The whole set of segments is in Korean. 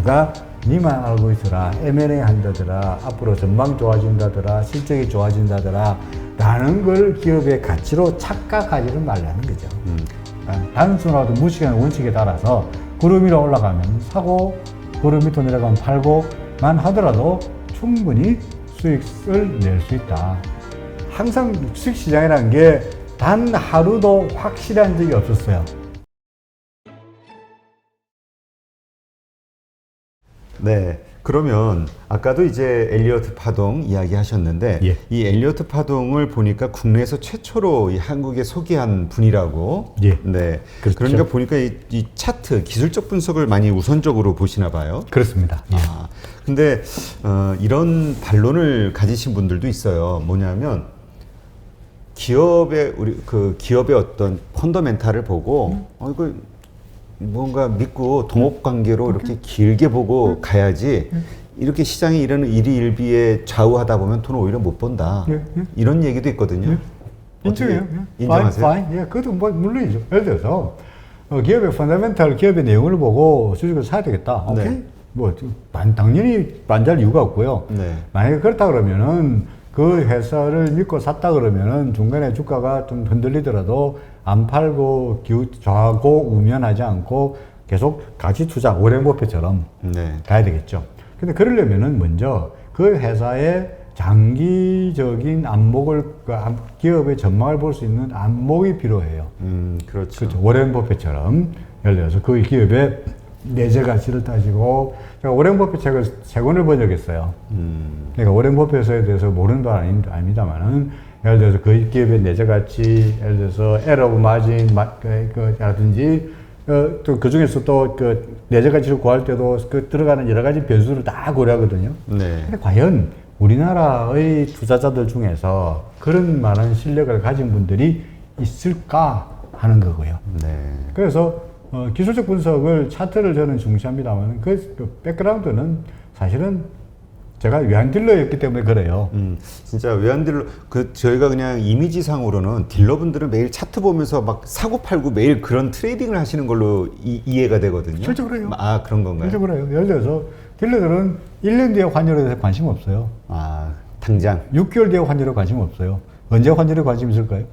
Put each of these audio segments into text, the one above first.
누가 니만 알고 있어라, M&A 한다더라, 앞으로 전망 좋아진다더라, 실적이 좋아진다더라 라는 걸 기업의 가치로 착각하지는 말라는 거죠. 단순하고 무식한 원칙에 따라서 구름 위로 올라가면 사고, 구름 밑으로 내려가면 팔고만 하더라도 충분히 수익을 낼 수 있다. 항상 주식시장이라는 게 단 하루도 확실한 적이 없었어요. 네. 그러면 아까도 이제 엘리어트 파동 이야기 하셨는데 예. 이 엘리어트 파동을 보니까 국내에서 최초로 이 한국에 소개한 분이라고. 예. 네. 그렇죠. 그러니까 보니까 이 차트 기술적 분석을 많이 우선적으로 보시나 봐요. 그렇습니다. 예. 근데 이런 반론을 가지신 분들도 있어요. 뭐냐면 기업의 어떤 펀더멘탈을 보고 이거 뭔가 믿고 동업 관계로 이렇게 길게 보고 가야지 이렇게 시장이 이런 일희일비에 좌우하다 보면 돈을 오히려 못 번다. 이런 얘기도 있거든요. 인정해요. 인정하세요? fine. 예, 그것도 뭐 물론이죠. 예를 들어서 기업의 펀더멘탈, 기업의 내용을 보고 주식을 사야 되겠다. 오케이. 네. 뭐 당연히 반대할 이유가 없고요. 네. 만약에 그렇다 그러면은 그 회사를 믿고 샀다 그러면은 중간에 주가가 좀 흔들리더라도 안 팔고 좌고 우면하지 않고 계속 가치 투자, 워렌 버핏처럼 네. 가야 되겠죠. 근데 그러려면은 먼저 그 회사의 장기적인 안목을, 기업의 전망을 볼 수 있는 안목이 필요해요. 그렇죠. 그렇죠. 워렌 버핏처럼 예를 들어서 그 기업의 내재 가치를 따지고, 제가 워렌 버핏 책을 3권을 번역했어요. 그러니까 워렌 버핏에 대해서 모르는 바는 아닙니다만은, 예를 들어서 그 기업의 내재 가치, 예를 들어서 에러 오브 마진 라든지 또 그 중에서 또 그 내재 가치를 구할 때도 그 들어가는 여러 가지 변수를 다 고려하거든요. 네. 근데 과연 우리나라의 투자자들 중에서 그런 많은 실력을 가진 분들이 있을까 하는 거고요. 네. 그래서 기술적 분석을, 차트를 저는 중시합니다만 그 백그라운드는 사실은 제가 외환딜러였기 때문에 그래요. 진짜 외환딜러, 저희가 그냥 이미지상으로는 딜러분들은 매일 차트 보면서 막 사고 팔고 매일 그런 트레이딩을 하시는 걸로 이해가 되거든요. 실제로 해요. 그런 건가요? 실제로 해요. 예를 들어서 딜러들은 1년 뒤에 환율에 대해서 관심 없어요. 당장 6개월 뒤에 환율에 관심 없어요. 언제 환율에 관심 있을까요?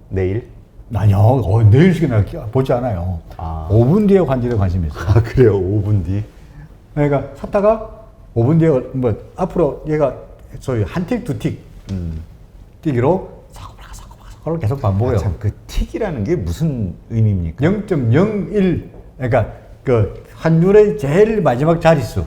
내일? 아니요. 내일씩이나 보지 않아요. 5분 뒤에 환율에 관심이 있어요. 그래요? 5분 뒤? 그러니까 샀다가 5분 뒤에 뭐 앞으로 얘가 소위 한 틱, 두 틱 뛰기로 사고팔고 계속 반복해요. 참, 그 틱이라는 게 무슨 의미입니까? 0.01, 그러니까 그 환율의 제일 마지막 자릿수.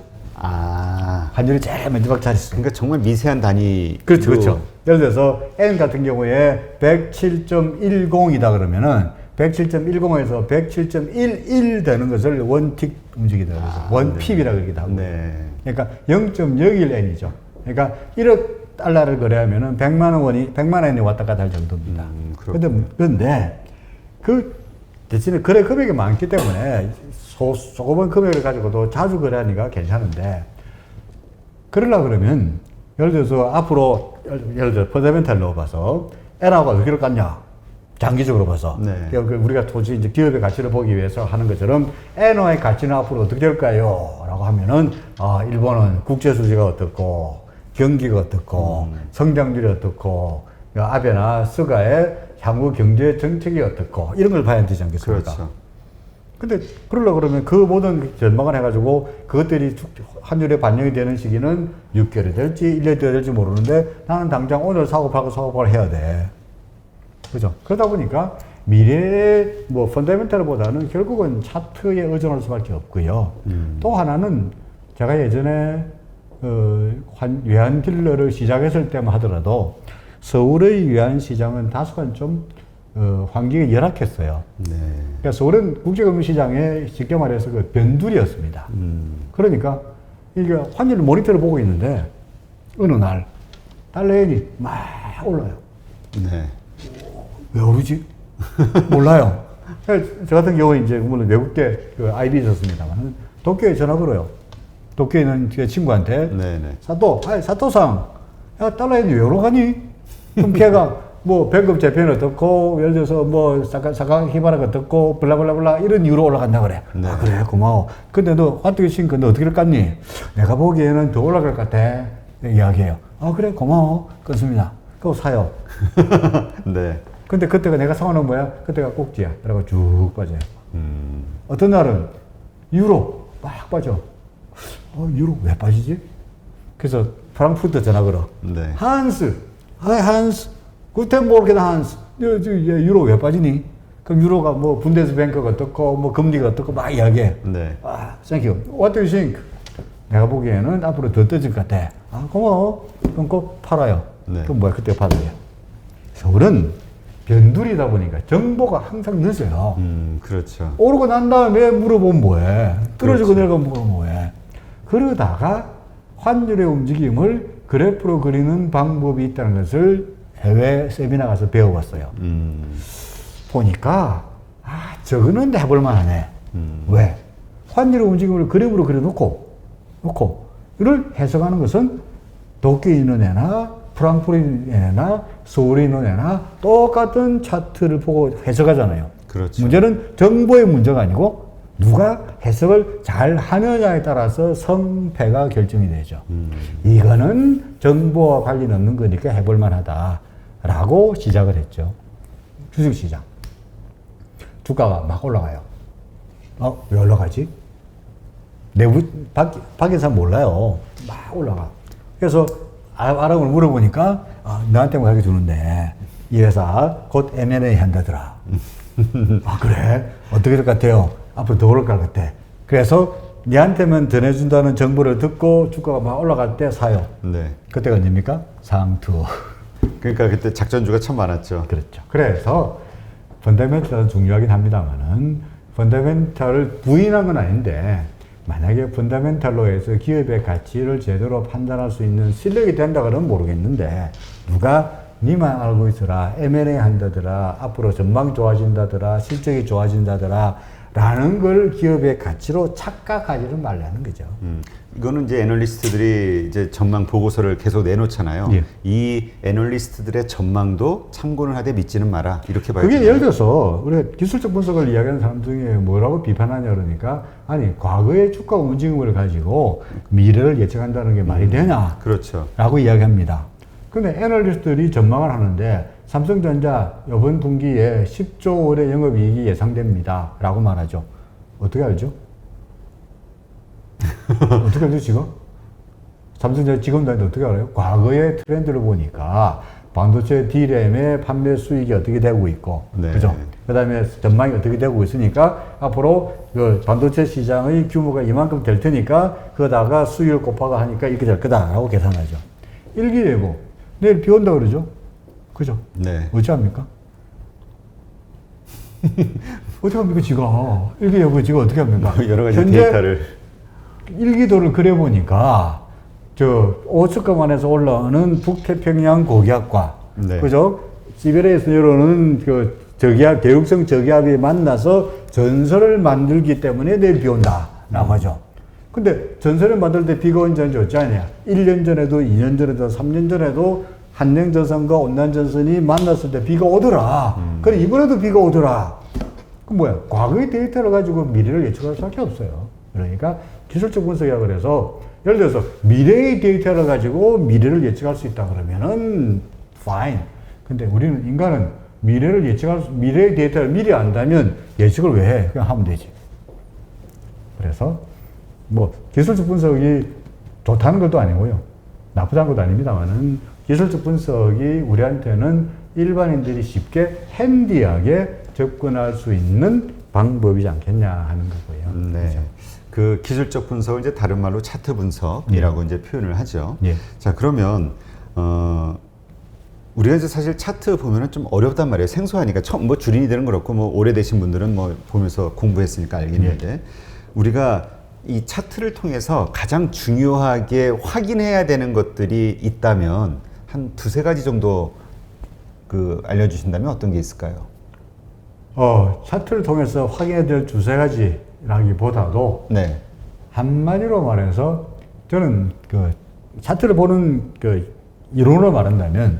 환율의 제일 마지막 자릿수. 그러니까 정말 미세한 단위. 그렇죠, 그렇죠. 예를 들어서 N 같은 경우에 107.10이다 그러면은 107.10에서 107.11 되는 것을 원틱 움직이다 그래서 원핍이라 그러기도 하고. 네. 그러니까 0.01N이죠. 그러니까 1억 달러를 거래하면은 100만 원이 왔다 갔다 할 정도입니다. 그런데 그 대신에 거래 금액이 많기 때문에 조그만 금액을 가지고도 자주 거래하니까 괜찮은데, 그러려 그러면 예를 들어서 앞으로 예를 들어 펀더멘탈 넣어봐서 N하고 어디로 갔냐? 장기적으로 봐서. 네. 우리가 토지 이제 기업의 가치를 보기 위해서 하는 것처럼 N화의 가치는 앞으로 어떻게 될까요? 라고 하면은 일본은 국제 수지가 어떻고 경기가 어떻고 성장률이 어떻고 아베나 스가의 향후 경제 정책이 어떻고 이런 걸 봐야 되지 않겠습니까? 그렇죠. 근데 그러려고 그러면 그 모든 전망을 해가지고 그것들이 환율에 반영이 되는 시기는 6개월이 될지 1년이 될지 모르는데 나는 당장 오늘 사고 팔고 해야 돼. 그죠? 그러다 보니까 미래의 펀더멘탈보다는 결국은 차트에 의존할 수밖에 없고요. 또 하나는 제가 예전에 외환 딜러를 시작했을 때만 하더라도 서울의 외환 시장은 다소간 좀 환경이 열악했어요. 네. 그러니까 서울은 국제금융시장에 쉽게 말해서 그 변두리였습니다. 그러니까 이게 환율 모니터를 보고 있는데 어느 날 달러엔이 막 올라요. 네. 왜 오르지? 몰라요. 저 같은 경우는 이제 물론 외국계 그 IB 있었습니다만 도쿄에 전화 걸어요. 도쿄에 있는 제 친구한테 네네. 사토상, 야 달러엔이 왜 올라가니? 그럼 걔가 뭐 배급 재편은 어떻고 예를 들어서 뭐 사각 희발은 어떻고 블라블라블라 이런 이유로 올라간다 그래. 네. 아 그래 고마워. 근데 너 화투기 싱크 너 어떻게 깠니? 내가 보기에는 더 올라갈 것 같아. 이야기해요. 아 그래 고마워. 끊습니다. 그거 사요. 네. 근데 그때가 내가 사오는 뭐야? 그때가 꼭지야. 그래고 쭉 빠져요. 어떤 날은 유로 막 빠져. 유로 왜 빠지지? 그래서 프랑크푸르트 전화 걸어. 네. 한스, 하이 한스, 구텐 모르겐 한스. 유로 왜 빠지니? 그럼 유로가 뭐 분데스뱅크가 어떻고 뭐 금리가 어떻고 막 이야기해. 네. 아, thank you. What do you think? 내가 보기에는 앞으로 더 떠질 것 같아. 아, 고마워. 그럼 꼭 팔아요. 네. 그럼 뭐야? 그때 받아요. 서울은 변두리다 보니까 정보가 항상 늦어요. 그렇죠. 오르고 난 다음에 물어보면 뭐해? 떨어지고 그렇죠. 내려가 물어보면 뭐해? 그러다가 환율의 움직임을 그래프로 그리는 방법이 있다는 것을 해외 세미나 가서 배워봤어요. 보니까 저거는 해볼 만하네. 왜? 환율의 움직임을 그래프로 그려놓고 이를 해석하는 것은 도쿄에 있는 애나 프랑크푸르트에 있는 애나 서울에 있는 애나 똑같은 차트를 보고 해석하잖아요. 그렇죠. 문제는 정보의 문제가 아니고 누가 해석을 잘 하느냐에 따라서 성패가 결정이 되죠. 이거는 정보와 관련 없는 거니까 해볼 만하다라고 시작을 했죠. 주식시장. 주가가 막 올라가요. 왜 올라가지? 내부, 밖에서 몰라요. 막 올라가. 그래서 알아보고 물어보니까, 너한테만 가르쳐 주는데, 이 회사 곧 M&A 한다더라. 그래? 어떻게 될 것 같아요? 앞으로 더 오를 것 같아. 그래서 니한테만 전해준다는 정보를 듣고 주가가 막 올라갈 때 사요. 네. 그때가 언제입니까? 상투. 그러니까 그때 작전주가 참 많았죠. 그렇죠. 그래서 펀더멘탈은 중요하긴 합니다만은 펀더멘탈을 부인한 건 아닌데 만약에 펀더멘탈로 해서 기업의 가치를 제대로 판단할 수 있는 실력이 된다 그러면 모르겠는데 누가 니만 알고 있어라 M&A 한다더라 앞으로 전망이 좋아진다더라 실적이 좋아진다더라 라는 걸 기업의 가치로 착각하지는 말라는 거죠. 이거는 이제 애널리스트들이 이제 전망 보고서를 계속 내놓잖아요. 예. 이 애널리스트들의 전망도 참고는 하되 믿지는 마라. 이렇게 봐야 그게 되나요? 예를 들어서 우리 기술적 분석을 이야기하는 사람 중에 뭐라고 비판하냐 그러니까 아니 과거의 주가 움직임을 가지고 미래를 예측한다는 게 말이 되냐 그렇죠. 라고 이야기합니다. 근데 애널리스트들이 전망을 하는데 삼성전자 이번 분기에 10조 원의 영업이익이 예상됩니다 라고 말하죠. 어떻게 알죠? 어떻게 알죠 지금? 삼성전자 지금도 아닌데 어떻게 알아요? 과거의 트렌드를 보니까 반도체 D램의 판매 수익이 어떻게 되고 있고, 네. 그죠? 그 다음에 전망이 어떻게 되고 있으니까 앞으로 그 반도체 시장의 규모가 이만큼 될 테니까 그거다가 수익을 곱하고 하니까 이렇게 될 거다라고 계산하죠. 일기예보. 내일 비 온다 그러죠? 그죠? 네. 어찌합니까? 어떻게 합니까, 지가? 일기예보 지가 어떻게 합니까? 여러 가지 현재 데이터를. 일기도를 그려보니까 오츠카만에서 올라오는 북태평양 고기압과 네. 그죠? 시베리아에서 내려오는 그 저기압, 대륙성 저기압이 만나서 전설을 만들기 때문에 내일 비 온다라고 하죠. 근데 전설을 만들 때 비가 언제 왔지 않냐? 1년 전에도, 2년 전에도, 3년 전에도 한랭전선과 온난전선이 만났을 때 비가 오더라. 그래, 이번에도 비가 오더라. 그 뭐야? 과거의 데이터를 가지고 미래를 예측할 수밖에 없어요. 그러니까 기술적 분석이라 그래서 예를 들어서 미래의 데이터를 가지고 미래를 예측할 수 있다 그러면은 fine. 근데 우리는 인간은 미래의 데이터를 미리 안다면 예측을 왜 해? 그냥 하면 되지. 그래서 뭐 기술적 분석이 좋다는 것도 아니고요. 나쁘다는 것도 아닙니다만은 기술적 분석이 우리한테는 일반인들이 쉽게 핸디하게 접근할 수 있는 방법이지 않겠냐 하는 거고요. 네. 그렇죠? 그 기술적 분석을 이제 다른 말로 차트 분석이라고 이제 표현을 하죠. 예. 자, 그러면 우리가 이제 사실 차트 보면은 좀 어렵단 말이에요. 생소하니까 처음 뭐 주린이들은 그렇고 뭐 오래되신 분들은 뭐 보면서 공부했으니까 알겠는데 우리가 이 차트를 통해서 가장 중요하게 확인해야 되는 것들이 있다면 한 두세 가지 정도 그 알려주신다면 어떤 게 있을까요? 차트를 통해서 확인해야 될 두세 가지라기보다도 네. 한마디로 말해서 저는 그 차트를 보는 그 이론으로 말한다면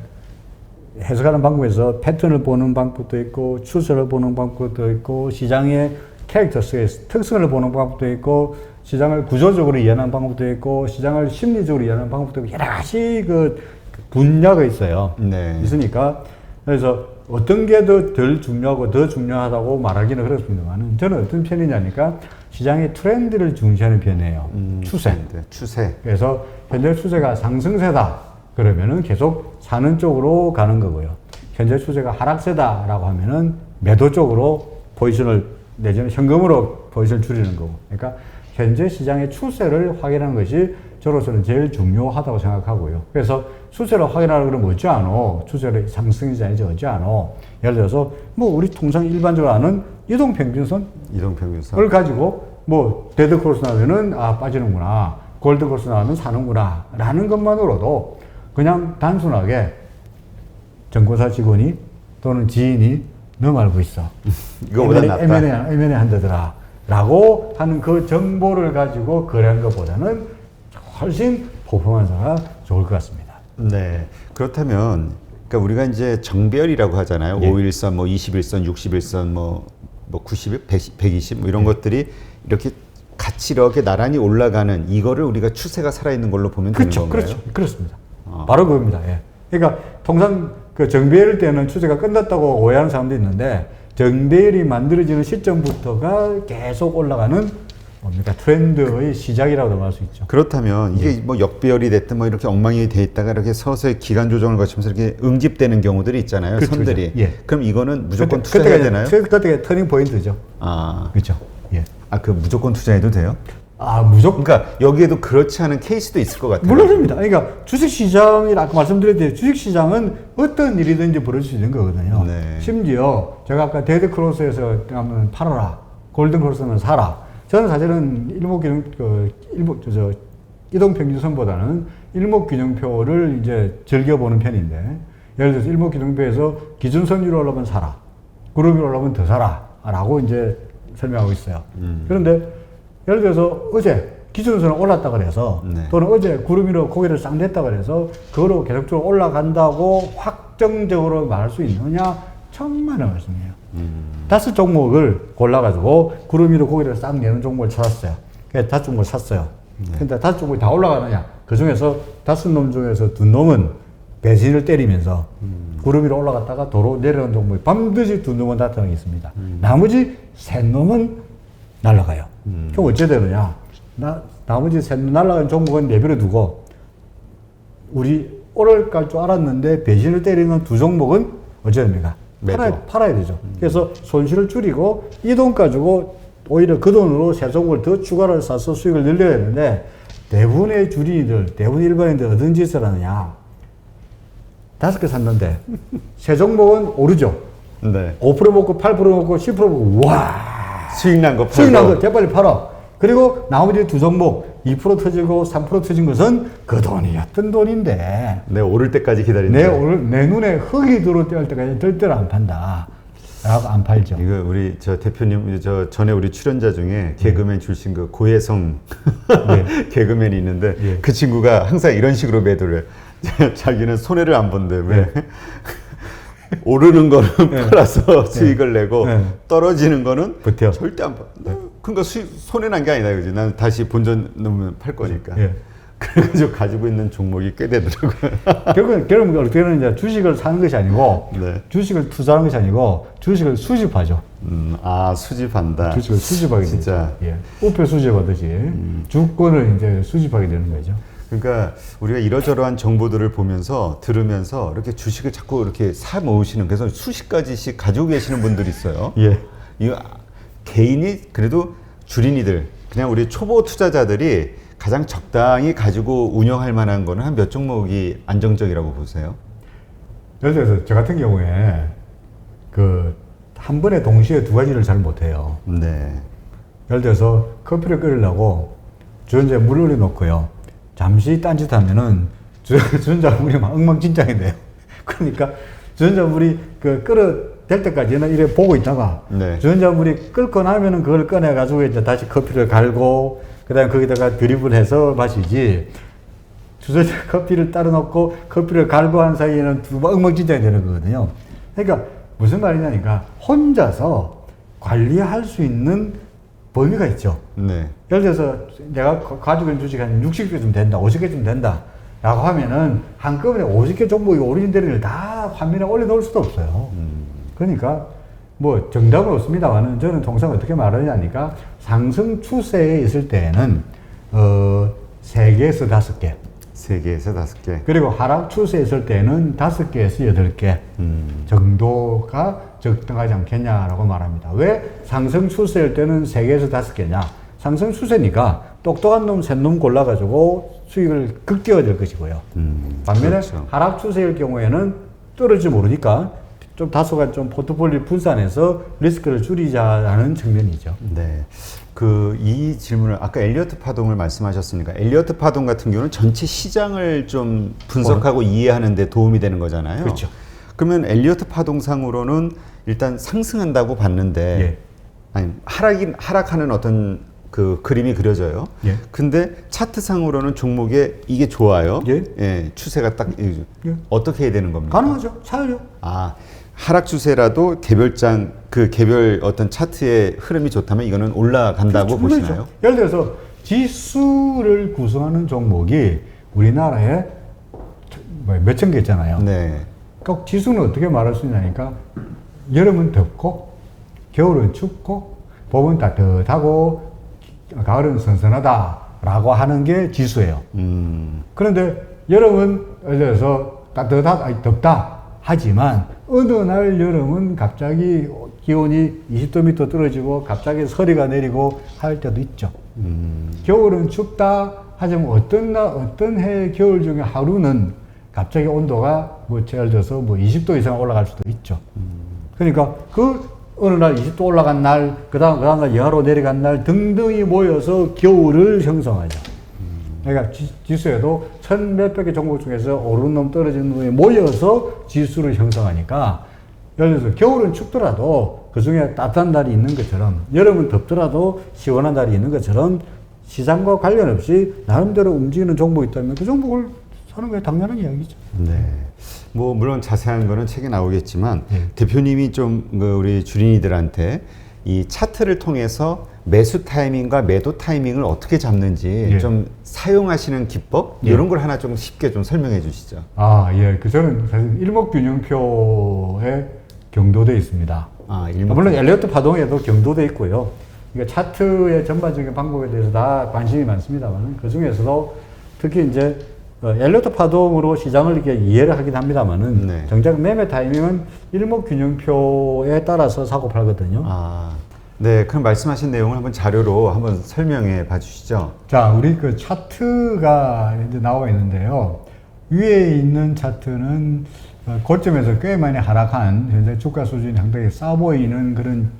해석하는 방법에서 패턴을 보는 방법도 있고 추세를 보는 방법도 있고 시장의 캐릭터스의 특성을 보는 방법도 있고 시장을 구조적으로 이해하는 방법도 있고 시장을 심리적으로 이해하는 방법도 있고 여러 가지 그 분야가 있어요. 네. 있으니까 그래서 어떤 게 더 덜 중요하고 더 중요하다고 말하기는 그렇습니다만 저는 어떤 편이냐니까 시장의 트렌드를 중시하는 편이에요. 추세. 네, 추세. 그래서 현재 추세가 상승세다 그러면은 계속 사는 쪽으로 가는 거고요. 현재 추세가 하락세다라고 하면은 매도 쪽으로 포지션을 내지는 현금으로 포지션을 줄이는 거고. 그러니까 현재 시장의 추세를 확인하는 것이 저로서는 제일 중요하다고 생각하고요. 그래서 추세를 확인하려고 그러면 어찌 않어? 추세를 상승이지 아니지 어찌 않어? 예를 들어서 뭐 우리 통상 일반적으로 아는 이동평균선을 이동평균선. 가지고 뭐 데드크로스 나오면은 아 빠지는구나, 골드크로스 나오면 사는구나 라는 것만으로도 그냥 단순하게 정보사 직원이 또는 지인이 너 말고 있어. 이거보다 낫다. M&A 한다더라 라고 하는 그 정보를 가지고 거래하는 것보다는 훨씬 퍼포먼스가 좋을 것 같습니다. 네. 그렇다면 그러니까 우리가 이제 정배열이라고 하잖아요. 예. 5일선, 뭐 21선, 61선, 뭐 90일, 120 뭐 이런 것들이 이렇게 같이 이렇게 나란히 올라가는 이거를 우리가 추세가 살아있는 걸로 보면 되는 그렇죠, 건가요? 그렇죠, 그렇습니다. 바로 그겁니다. 예. 그러니까 통상 그 정배열 때는 추세가 끝났다고 오해하는 사람도 있는데 정배열이 만들어지는 시점부터가 계속 올라가는 뭡니까 트렌드의 시작이라고도 말 수 있죠. 그렇다면 이게 뭐 역배열이 됐든 뭐 이렇게 엉망이 돼 있다가 이렇게 서서히 기간 조정을 거치면서 이렇게 응집되는 경우들이 있잖아요. 그렇죠, 선들이. 그렇죠. 예. 그럼 이거는 무조건 투자해야 되나요? 그때가 터닝 포인트죠. 아, 그렇죠. 예. 그 무조건 투자해도 돼요? 아 무조건. 그러니까 여기에도 그렇지 않은 케이스도 있을 것 같아요. 물론입니다. 그러니까 주식시장이 아까 말씀드렸듯이 주식시장은 어떤 일이든지 벌어질 수 있는 거거든요. 네. 심지어 제가 아까 데드크로스에서 하면 팔아라, 골든크로스는 사라. 저는 사실은 이동평균선보다는 일목균형표를 이제 즐겨보는 편인데 예를 들어서 일목균형표에서 기준선 위로 올라오면 사라, 구름 위로 올라오면 더 사라 라고 이제 설명하고 있어요. 그런데 예를 들어서 어제 기준선은 올랐다 그래서 네. 또는 어제 구름 위로 고개를 싹 냈다 그래서 그거로 계속적으로 올라간다고 확정적으로 말할 수 있느냐? 정말 말씀이에요. 5 종목을 골라가지고 구름 위로 고개를 싹 내는 종목을 찾았어요. 그래서 5 종목을 샀어요. 근데 5 종목이 다 올라가느냐? 그 중에서 5놈 중에서 2놈은 배신을 때리면서 구름 위로 올라갔다가 도로 내려온 종목이 반드시 2놈은 나타나게 있습니다. 나머지 3놈은 날아가요. 그럼 어째 되느냐? 나머지 3놈 날아간 종목은 내버려 두고 우리 올라갈 줄 알았는데 배신을 때리는 2 종목은 어째 됩니까? 팔아야 되죠. 그래서 손실을 줄이고 이 돈 가지고 오히려 그 돈으로 새 종목을 더 추가로 사서 수익을 늘려야 되는데 대부분의 주린이들, 대부분 일반인들 어떤 짓을 하느냐. 5개 샀는데 새 종목은 오르죠. 네. 5% 먹고 8% 먹고 10% 먹고 와 수익 난 거 팔고. 수익 난거 재빨리 팔아. 그리고 나머지 2 종목 2% 터지고 3% 터진 것은 그 돈이었던 돈인데 네, 오를 때까지 기다리는데. 내 눈에 흙이 들어올 때까지 절대로 안 판다. 라고 안 팔죠. 이거 우리 저 대표님 저 전에 우리 출연자 중에 개그맨 출신 그 고혜성 개그맨이 있는데 예. 그 친구가 항상 이런 식으로 매도를 해. 자기는 손해를 안 본대. 왜? 오르는 거는 팔아서 수익을 내고 떨어지는 거는 버텨. 절대 안 파. 그러니까 손해 난 게 아니다, 그지? 난 다시 본전 넣으면 팔 거니까. 예. 그래가지고 가지고 있는 종목이 꽤 되더라고요. 결국은 어떻게 되느냐. 주식을 사는 것이 아니고, 네. 주식을 투자하는 것이 아니고, 주식을 수집하죠. 수집한다. 주식을 수집하게 진짜. 되죠. 예. 우표 수집하듯이 주권을 이제 수집하게 되는 거죠. 그러니까 우리가 이러저러한 정보들을 보면서 들으면서 이렇게 주식을 자꾸 이렇게 사 모으시는 그래서 수십 가지씩 가지고 계시는 분들이 있어요. 예. 이 개인이 그래도 주린이들 그냥 우리 초보 투자자들이 가장 적당히 가지고 운영할 만한 거는 한 몇 종목이 안정적이라고 보세요? 예를 들어서 저 같은 경우에 한 번에 동시에 2가지를 잘 못해요. 네. 예를 들어서 커피를 끓이려고 주전자에 물 올려놓고요. 잠시 딴짓하면은 주전자물이 막 엉망진창이 돼요. 그러니까 주전자물이 될 때까지는 이래 보고 있다가 네. 주전자물이 끓고 나면은 그걸 꺼내가지고 이제 다시 커피를 갈고 그다음에 거기다가 드립을 해서 마시지. 주전자 커피를 따로 넣고 커피를 갈고 한 사이에는 두 번 엉망진창이 되는 거거든요. 그러니까 무슨 말이냐니까 혼자서 관리할 수 있는 범위가 있죠. 네. 예를 들어서 내가 가지고 있는 주식이 한 60개쯤 된다, 50개쯤 된다 라고 하면은 한꺼번에 50개 종목이 오르는 데를 다 화면에 올려놓을 수도 없어요. 그러니까 뭐 정답은 없습니다만은 저는 통상 어떻게 말하냐니까 상승 추세에 있을 때에는 3개에서 5개 3개에서 5개. 그리고 하락 추세에 있을 때는 5개에서 8개 정도가 적당하지 않겠냐라고 말합니다. 왜 상승 추세일 때는 3개에서 5개냐? 상승 추세니까 똑똑한 놈, 셋 놈 골라가지고 수익을 극대화될 될 것이고요. 반면에 그렇죠. 하락 추세일 경우에는 떨어질지 모르니까 좀 다소간 좀 포트폴리오 분산해서 리스크를 줄이자라는 측면이죠. 네. 이 질문을 아까 엘리어트 파동을 말씀하셨으니까 엘리어트 파동 같은 경우는 전체 시장을 좀 분석하고 이해하는 데 도움이 되는 거잖아요. 그렇죠. 그러면 엘리어트 파동상으로는 일단 상승한다고 봤는데 예. 아니 하락하는 어떤 그 그림이 그려져요. 예. 근데 차트상으로는 종목에 이게 좋아요. 예. 추세가 딱 예. 어떻게 해야 되는 겁니까? 가능하죠. 사야죠. 아, 하락 추세라도 개별 어떤 차트의 흐름이 좋다면 이거는 올라간다고 충분히죠. 보시나요? 예를 들어서 지수를 구성하는 종목이 우리나라에 몇천 개 있잖아요. 네. 꼭 지수는 어떻게 말할 수 있냐니까 여름은 덥고 겨울은 춥고 봄은 따뜻하고 가을은 선선하다라고 하는 게 지수예요. 그런데 여름은 예를 들어서 덥다 하지만 어느 날 여름은 갑자기 기온이 20도 밑으로 떨어지고 갑자기 서리가 내리고 할 때도 있죠. 겨울은 춥다 하지만 어떤 해 겨울 중에 하루는 갑자기 온도가 예를 들어서 20도 이상 올라갈 수도 있죠. 그러니까 어느 날 20도 올라간 날, 그 다음 날 영하로 내려간 날 등등이 모여서 겨울을 형성하죠. 그러니까 지수에도 천 몇백 개 종목 중에서 오르는 놈 떨어지는 놈이 모여서 지수를 형성하니까 예를 들어서 겨울은 춥더라도 그 중에 따뜻한 날이 있는 것처럼 여름은 덥더라도 시원한 날이 있는 것처럼 시장과 관련 없이 나름대로 움직이는 종목이 있다면 그 종목을 사는 게 당연한 이야기죠. 네. 뭐 물론 자세한 거는 책에 나오겠지만 네. 대표님이 좀 우리 주린이들한테 이 차트를 통해서 매수 타이밍과 매도 타이밍을 어떻게 잡는지 예. 좀 사용하시는 기법 예. 이런 걸 하나 좀 쉽게 좀 설명해 주시죠. 예. 저는 사실 일목균형표에 경도돼 있습니다. 물론 엘리어트 파동에도 경도돼 있고요. 그러니까 차트의 전반적인 방법에 대해서 다 관심이 많습니다만 그 중에서도 특히 이제 엘리어트 파동으로 시장을 이렇게 이해를 하긴 합니다만은 네. 정작 매매 타이밍은 일목균형표에 따라서 사고 팔거든요. 네, 그럼 말씀하신 내용을 한번 자료로 한번 설명해 봐 주시죠. 자, 우리 그 차트가 이제 나와 있는데요. 위에 있는 차트는 고점에서 꽤 많이 하락한 현재 주가 수준이 상당히 싸 보이는 그런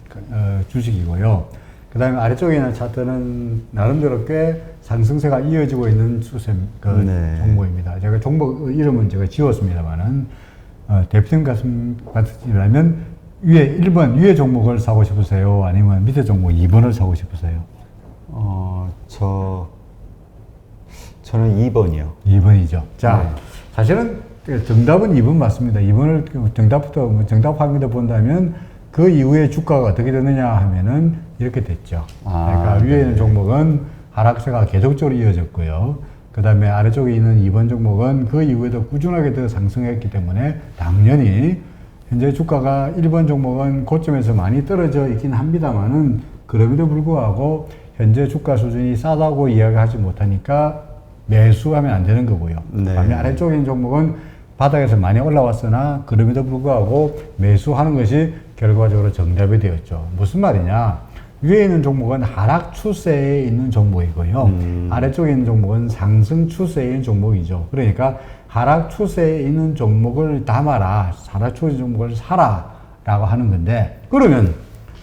주식이고요. 그 다음에 아래쪽에 있는 차트는 나름대로 꽤 상승세가 이어지고 있는 추세 네. 종목입니다. 제가 종목 이름은 제가 지웠습니다만은 대표님 같으시라면 위에 1번 위에 종목을 사고 싶으세요? 아니면 밑에 종목 2번을 사고 싶으세요? 저는 2번이요. 2번이죠. 자, 네. 사실은 정답은 2번 맞습니다. 2번을 정답부터 정답 화면에 본다면 그 이후에 주가가 어떻게 되느냐 하면은 이렇게 됐죠. 그러니까 위에 있는 종목은 하락세가 계속적으로 이어졌고요. 그 다음에 아래쪽에 있는 2번 종목은 그 이후에도 꾸준하게 더 상승했기 때문에 당연히 현재 주가가 1번 종목은 고점에서 많이 떨어져 있긴 합니다만은 그럼에도 불구하고 현재 주가 수준이 싸다고 이야기하지 못하니까 매수하면 안 되는 거고요. 네. 반면 아래쪽에 있는 종목은 바닥에서 많이 올라왔으나 그럼에도 불구하고 매수하는 것이 결과적으로 정답이 되었죠. 무슨 말이냐? 위에 있는 종목은 하락 추세에 있는 종목이고요. 아래쪽에 있는 종목은 상승 추세에 있는 종목이죠. 그러니까 하락 추세에 있는 종목을 담아라. 하락 추세 종목을 사라. 라고 하는 건데, 그러면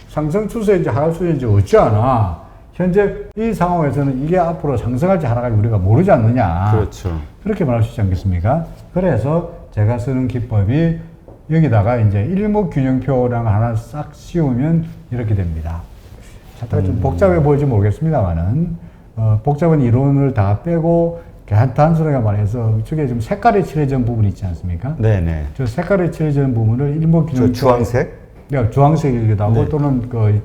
상승 추세인지 하락 추세인지 어찌하나? 현재 이 상황에서는 이게 앞으로 상승할지 하락할지 우리가 모르지 않느냐. 그렇죠. 그렇게 말할 수 있지 않겠습니까? 그래서 제가 쓰는 기법이 여기다가 이제 일목균형표랑 하나 싹 씌우면 이렇게 됩니다. 차트가 좀 복잡해 보일지 모르겠습니다만은, 복잡한 이론을 다 빼고 단순하게 말해서 저게 좀 색깔이 칠해진 부분이 있지 않습니까? 네네. 저 색깔이 칠해진 부분을 저 일목균형 주황색? 네, 주황색이기도 하고 네. 또는 그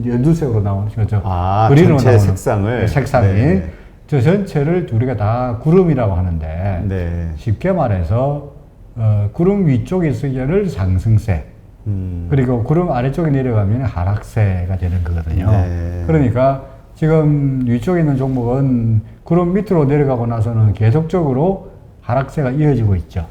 연두색으로 나오는 저 아, 그린으로 전체 나오는 색상을. 색상이 네. 저 전체를 우리가 다 구름이라고 하는데 네. 쉽게 말해서 구름 위쪽에 있을 때를 상승세 그리고 구름 아래쪽에 내려가면 하락세가 되는 거거든요. 네. 그러니까 지금 위쪽에 있는 종목은 구름 밑으로 내려가고 나서는 계속적으로 하락세가 이어지고 있죠.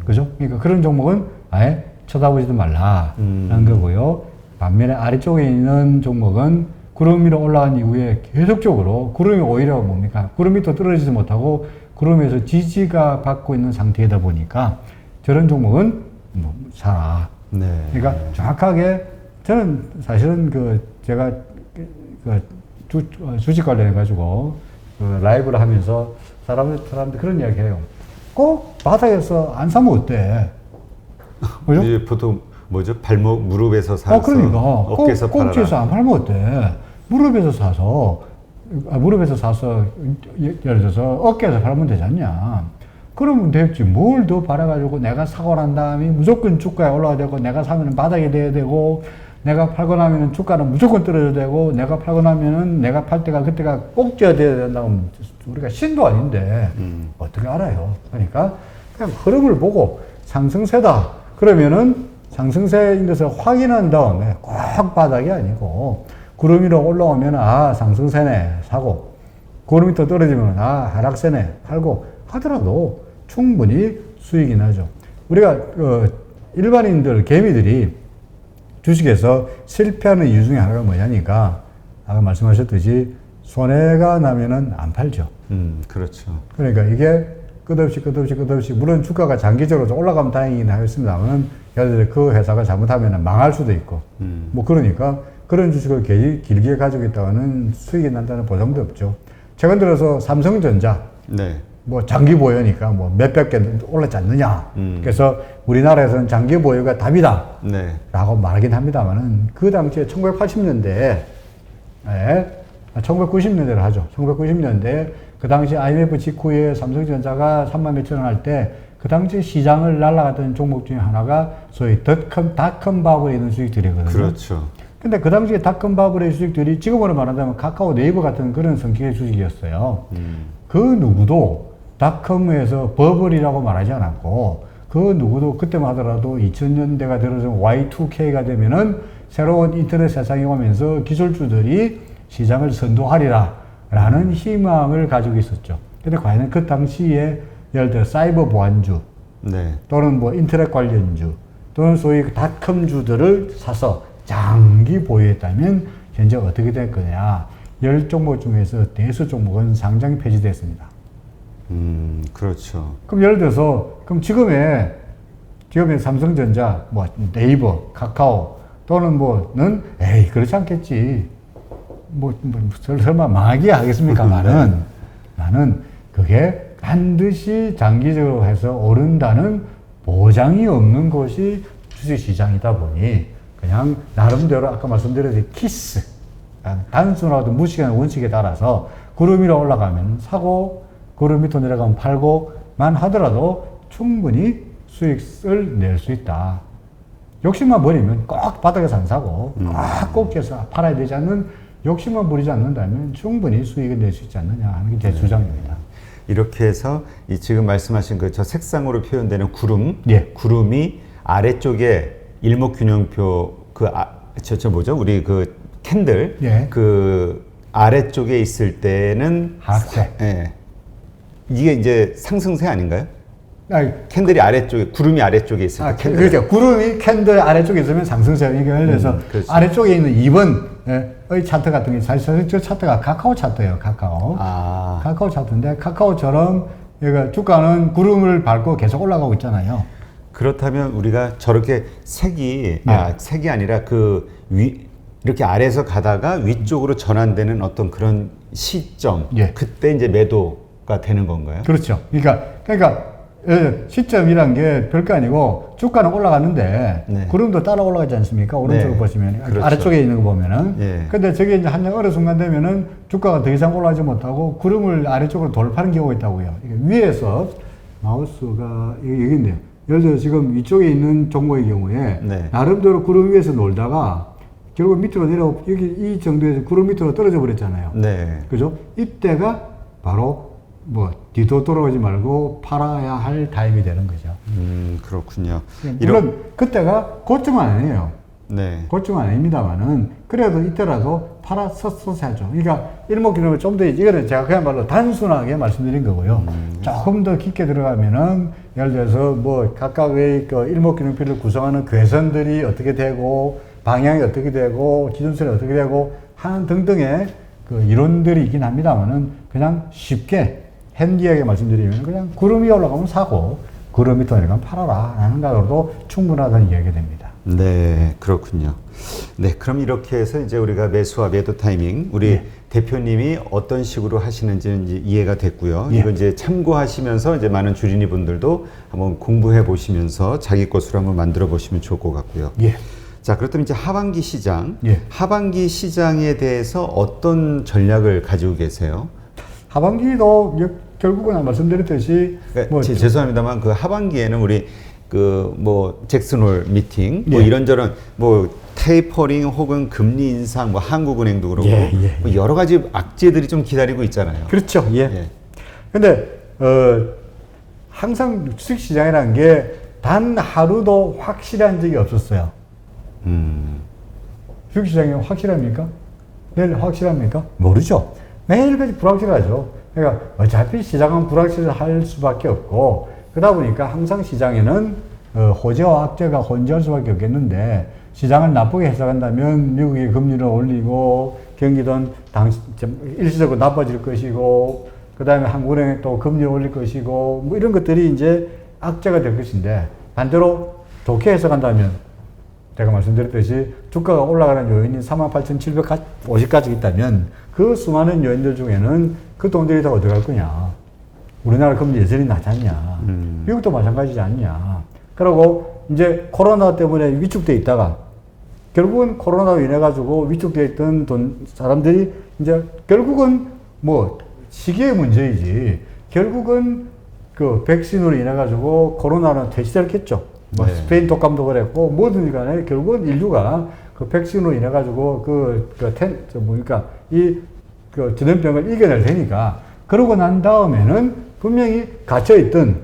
그죠? 그러니까 그런 종목은 아예 쳐다보지도 말라라는 거고요. 반면에 아래쪽에 있는 종목은 구름 위로 올라간 이후에 계속적으로 구름이 오히려 뭡니까? 구름 밑으로 떨어지지 못하고 구름에서 지지가 받고 있는 상태이다 보니까 저런 종목은 뭐 살아. 네. 그러니까 정확하게 저는 사실은 제가 주식 관련해 가지고 라이브를 하면서 사람들 그런 이야기 해요. 꼭 바닥에서 안 사면 어때? 그죠? 이제 보통 뭐죠? 발목, 무릎에서 사서 그러니까 어깨에서 팔아라. 꼭지에서 안 팔면 어때? 무릎에서 사서 예를 들어서 어깨에서 팔면 되지 않냐? 그러면 됐지. 뭘 더 팔아가지고 내가 사고 난 다음에 무조건 주가에 올라가야 되고 내가 사면 바닥에 돼야 되고 내가 팔고 나면은 주가는 무조건 떨어져야 되고 내가 팔고 나면은 내가 팔 때가 그때가 꼭지가 돼야 된다고 우리가 신도 아닌데 어떻게 알아요? 그러니까 그냥 흐름을 보고 상승세다. 그러면은 상승세인 것을 확인한 다음에 꼭 바닥이 아니고 구름 위로 올라오면 상승세네 사고 구름 밑으로 떨어지면 하락세네 팔고 하더라도 충분히 수익이 나죠. 우리가 일반인들 개미들이 주식에서 실패하는 이유 중에 하나가 뭐냐니까 아까 말씀하셨듯이 손해가 나면은 안 팔죠. 그렇죠. 그러니까 이게 끝없이 물론 주가가 장기적으로 좀 올라가면 다행이긴 하겠습니다만 예를 들어 그 회사가 잘못하면 망할 수도 있고 뭐 그러니까 그런 주식을 길게 가지고 있다가는 수익이 난다는 보장도 없죠. 최근 들어서 삼성전자 네. 뭐 장기 보유니까 뭐 몇백 개 올랐지 않느냐. 그래서 우리나라에서는 장기 보유가 답이다. 네. 라고 말하긴 합니다만은 그 당시에 1980년대에 1990년대를 하죠. 1990년대에 그 당시 IMF 직후에 삼성전자가 3만 몇천 원 할 때 그 당시 시장을 날아갔던 종목 중에 하나가 소위 닷컴 바블에 있는 수익들이거든요. 그렇죠. 근데 그 당시에 닷컴 바블의 수익들이 지금으로 말한다면 카카오 네이버 같은 그런 성격의 수익이었어요. 그 누구도 닷컴에서 버블이라고 말하지 않았고 그 누구도 그때만 하더라도 2000년대가 들어서 Y2K가 되면은 새로운 인터넷 세상이 오면서 기술주들이 시장을 선도하리라 라는 희망을 가지고 있었죠. 근데 과연 그 당시에 예를 들어 사이버 보안주 네. 또는 뭐 인터넷 관련주 또는 소위 닷컴주들을 사서 장기 보유했다면 현재 어떻게 될 거냐. 10종목 중에서 대수 종목은 상장이 폐지됐습니다. 그렇죠. 그럼 예를 들어서 그럼 지금의 삼성전자, 뭐 네이버, 카카오 또는 뭐는 그렇지 않겠지. 설마 망하게 하겠습니까? 나는 그게 반드시 장기적으로 해서 오른다는 보장이 없는 것이 주식시장이다 보니 그냥 나름대로 아까 말씀드렸듯이 키스 단순하고 무식한 원칙에 따라서 구름 위로 올라가면 사고 구름 밑으로 내려가면 팔고만 하더라도 충분히 수익을 낼 수 있다. 욕심만 버리면 꼭 바닥에서 안 사고 꼭 계속 팔아야 되지 않는 욕심만 부리지 않는다면 충분히 수익을 낼 수 있지 않느냐 하는 게 제 주장입니다. 이렇게 해서 이 지금 말씀하신 그 저 색상으로 표현되는 구름, 구름이 아래쪽에 일목균형표 뭐죠? 우리 그 캔들 그 아래쪽에 있을 때는 하락세. 이게 이제 상승세 아닌가요? 아니, 캔들이 아래쪽에 구름이 아래쪽에 있을 때 그렇죠. 구름이 캔들 아래쪽에 있으면 상승세. 예를 들어서 그렇죠. 아래쪽에 있는 2번의 차트 같은 게 사실 저 차트가 카카오 차트예요. 카카오 차트인데 카카오처럼 얘가 주가는 구름을 밟고 계속 올라가고 있잖아요. 그렇다면 우리가 저렇게 색이 아니라 이렇게 아래에서 가다가 위쪽으로 전환되는 어떤 그런 시점, 그때 이제 매도가 되는 건가요? 그렇죠. 그러니까 시점이란 게 별거 아니고 주가는 올라갔는데 네. 구름도 따라 올라가지 않습니까? 오른쪽을 네. 보시면 그렇죠. 아래쪽에 있는 거 보면은. 예. 근데 저게 이제 한정 어느 순간 되면은 주가가 더 이상 올라가지 못하고 구름을 아래쪽으로 돌파하는 경우가 있다고요. 이게 위에서 마우스가 여기 있네요. 예를 들어 지금 이쪽에 있는 종목의 경우에 네. 나름대로 구름 위에서 놀다가 결국 밑으로 내려 여기 이 정도에서 구름 밑으로 떨어져 버렸잖아요. 네. 그죠? 이때가 바로 뭐 뒤도 돌아오지 말고 팔아야 할 타임이 되는 거죠. 그렇군요. 물론 그때가 고점은 아니에요. 네. 고점은 아닙니다만은 그래도 이때라도 팔았었어야죠. 그러니까 일목균형을 좀 더 이거는 제가 그야말로 단순하게 말씀드린 거고요. 조금 더 깊게 들어가면은 예를 들어서 뭐 각각의 그 일목균형표를 구성하는 괴선들이 어떻게 되고 방향이 어떻게 되고 기준선이 어떻게 되고 하는 등등의 그 이론들이 있긴 합니다만은 그냥 쉽게 핸디하게 말씀드리면 그냥 구름 위에 올라가면 사고 구름 밑으로 내려가면 팔아라 라는 각으로도 충분하다는 이야기가 됩니다. 네, 그렇군요. 네, 그럼 이렇게 해서 이제 우리가 매수와 매도 타이밍, 우리 예. 대표님이 어떤 식으로 하시는지는 이제 이해가 됐고요. 예. 이거 이제 참고하시면서 이제 많은 주린이 분들도 한번 공부해 보시면서 자기 것으로 한번 만들어 보시면 좋을 것 같고요. 예. 자, 그렇다면 이제 하반기 시장, 예. 하반기 시장에 대해서 어떤 전략을 가지고 계세요? 하반기도 결국은 말씀드렸듯이 그러니까 뭐 죄송합니다만 그 하반기에는 우리 그 뭐 잭슨홀 미팅 뭐 예. 이런저런 뭐 테이퍼링 혹은 금리 인상 뭐 한국은행도 그렇고 예, 예, 뭐 여러 가지 악재들이 좀 기다리고 있잖아요. 그렇죠. 예. 예. 근데 항상 주식시장이라는 게 단 하루도 확실한 적이 없었어요. 주식시장이 확실합니까? 내일 확실합니까? 모르죠. 매일같이 불확실하죠. 그러니까 어차피 시장은 불확실할 수밖에 없고 그러다 보니까 항상 시장에는 호재와 악재가 혼재할 수밖에 없겠는데 시장을 나쁘게 해석한다면 미국이 금리를 올리고 경기도 일시적으로 나빠질 것이고 그 다음에 한국은행이 또 금리를 올릴 것이고 뭐 이런 것들이 이제 악재가 될 것인데 반대로 좋게 해석한다면 제가 말씀드렸듯이 주가가 올라가는 요인이 38,750가지 있다면 그 수많은 요인들 중에는 그 돈들이 다 어디 갈 거냐. 우리나라 금리 여전히 낮지 않냐. 미국도 마찬가지지 않냐. 그리고 이제 코로나 때문에 위축돼 있다가 결국은 코로나로 인해 가지고 위축돼 있던 사람들이 이제 결국은 뭐 시기의 문제이지 결국은 그 백신으로 인해 가지고 코로나는 퇴치됐겠죠. 뭐 네. 스페인 독감도 그랬고 뭐든 간에 결국은 인류가 그 백신으로 인해 가지고 그러니까 이 그 전염병을 이겨낼 테니까 그러고 난 다음에는 분명히 갇혀 있던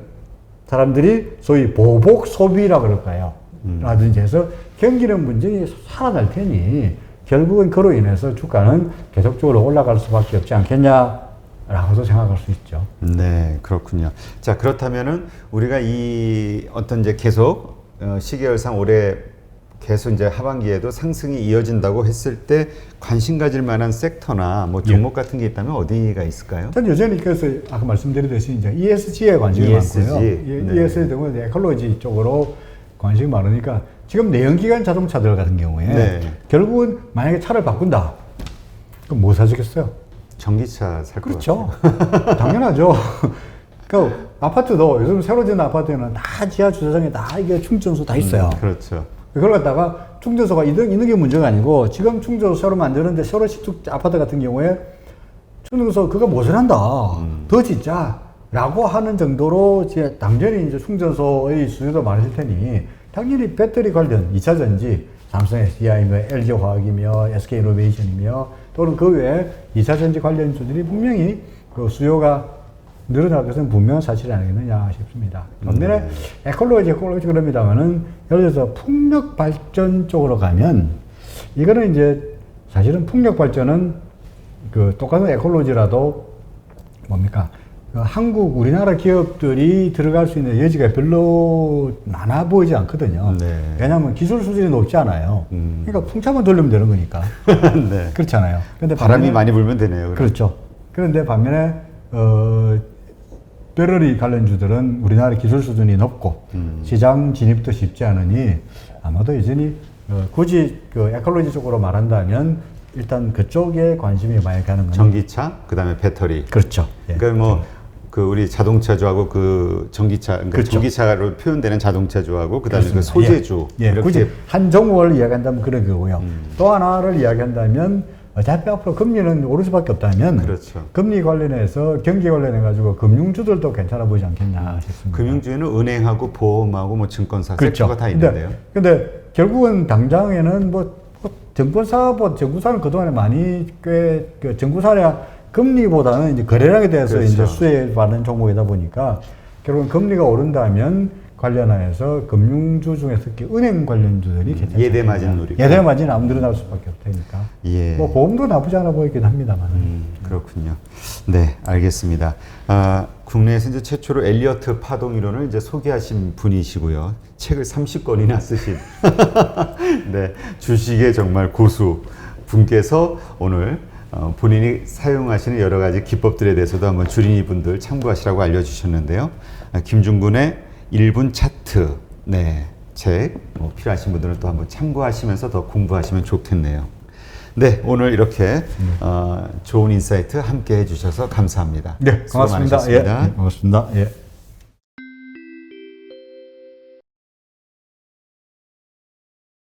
사람들이 소위 보복 소비라 그럴까요? 라든지 해서 경기는 문제가 살아날 테니 결국은 그로 인해서 주가는 계속적으로 올라갈 수밖에 없지 않겠냐라고도 생각할 수 있죠. 네, 그렇군요. 자, 그렇다면은 우리가 이 어떤 이제 계속 시계열상 올해 계속 이제 하반기에도 상승이 이어진다고 했을 때 관심 가질 만한 섹터나 뭐 종목 같은 게 있다면 어디가 있을까요? 저는 여전히 그래서 아까 말씀드렸듯이 이제 ESG에 관심이 ESG, 많고요. 네. ESG 때문에 에콜로지 쪽으로 관심이 많으니까 지금 내연기관 자동차들 같은 경우에 네. 결국은 만약에 차를 바꾼다. 그럼 뭐 사주겠어요? 전기차 살 것 그렇죠. 당연하죠. 그 아파트도 요즘 새로 지은 아파트에는 다 지하 주차장에 다 이게 충전소 다 있어요. 그렇죠. 그걸 갖다가 충전소가 있는 게 문제가 아니고 지금 충전소 새로 만드는데 새로 신축 아파트 같은 경우에 충전소 그거 모자란다. 더 짓자. 라고 하는 정도로 이제 당연히 이제 충전소의 수요도 많으실 테니 당연히 배터리 관련 2차 전지, 삼성 SDI며 LG 화학이며 SK 이노베이션이며 또는 그 외에 2차 전지 관련주들이 분명히 그 수요가 늘어날 것은 분명한 사실이 아니겠느냐 싶습니다. 반면에 에콜로지 그럽니다만은 예를 들어서 풍력 발전 쪽으로 가면 이거는 이제 사실은 풍력 발전은 그 똑같은 에콜로지라도 뭡니까? 그 한국 우리나라 기업들이 들어갈 수 있는 여지가 별로 많아 보이지 않거든요. 네. 왜냐하면 기술 수준이 높지 않아요. 그러니까 풍차만 돌리면 되는 거니까. 네. 그렇잖아요. 근데 바람이 많이 불면 되네요. 그럼. 그렇죠. 그런데 반면에 배터리 관련주들은 우리나라 기술 수준이 높고 시장 진입도 쉽지 않으니 아마도 여전히 굳이 그 에콜로지 쪽으로 말한다면 일단 그쪽에 관심이 많이 가는 거죠. 전기차, 그다음에 배터리. 그렇죠. 예. 그러니까 뭐 그 우리 자동차주하고 그 전기차, 그러니까 그렇죠. 전기차로 표현되는 자동차주하고 그다음에 그 그렇습니다. 소재주 예, 이렇게 굳이 한 종목을 이야기한다면 그런 거고요. 또 하나를 이야기한다면 어차피 앞으로 금리는 오를 수밖에 없다면 그렇죠. 금리 관련해서 경기 관련해 가지고 금융주들도 괜찮아 보이지 않겠냐 싶습니다. 금융주에는 은행하고 보험하고 뭐 증권사 그렇죠. 섹터가 다 있는데요. 근데 결국은 당장에는 정권사보다 정부사는 그동안에 많이 그 정부사냐 금리보다는 이제 거래량에 대해서 그렇죠. 이제 수혜받는 종목이다 보니까 결국은 금리가 오른다면 관련하여서 금융주 중에서 특히 은행 관련주들이 괜찮습니다. 예대 마진 노리고. 예대 마진 아무 늘어날 수밖에 없으니까. 예. 뭐 보험도 나쁘지 않아 보이긴 합니다만. 그렇군요. 네, 알겠습니다. 아, 국내에서 이제 최초로 엘리어트 파동 이론을 이제 소개하신 분이시고요. 책을 30권이나 쓰신 네, 주식의 정말 고수 분께서 오늘 본인이 사용하시는 여러 가지 기법들에 대해서도 한번 주린이 분들 참고하시라고 알려주셨는데요. 김중근의 1분 차트, 네, 책 필요하신 분들은 또 한번 참고하시면서 더 공부하시면 좋겠네요. 네, 오늘 이렇게 좋은 인사이트 함께 해주셔서 감사합니다. 네, 수고 고맙습니다. 많으셨습니다. 예, 고맙습니다. 예.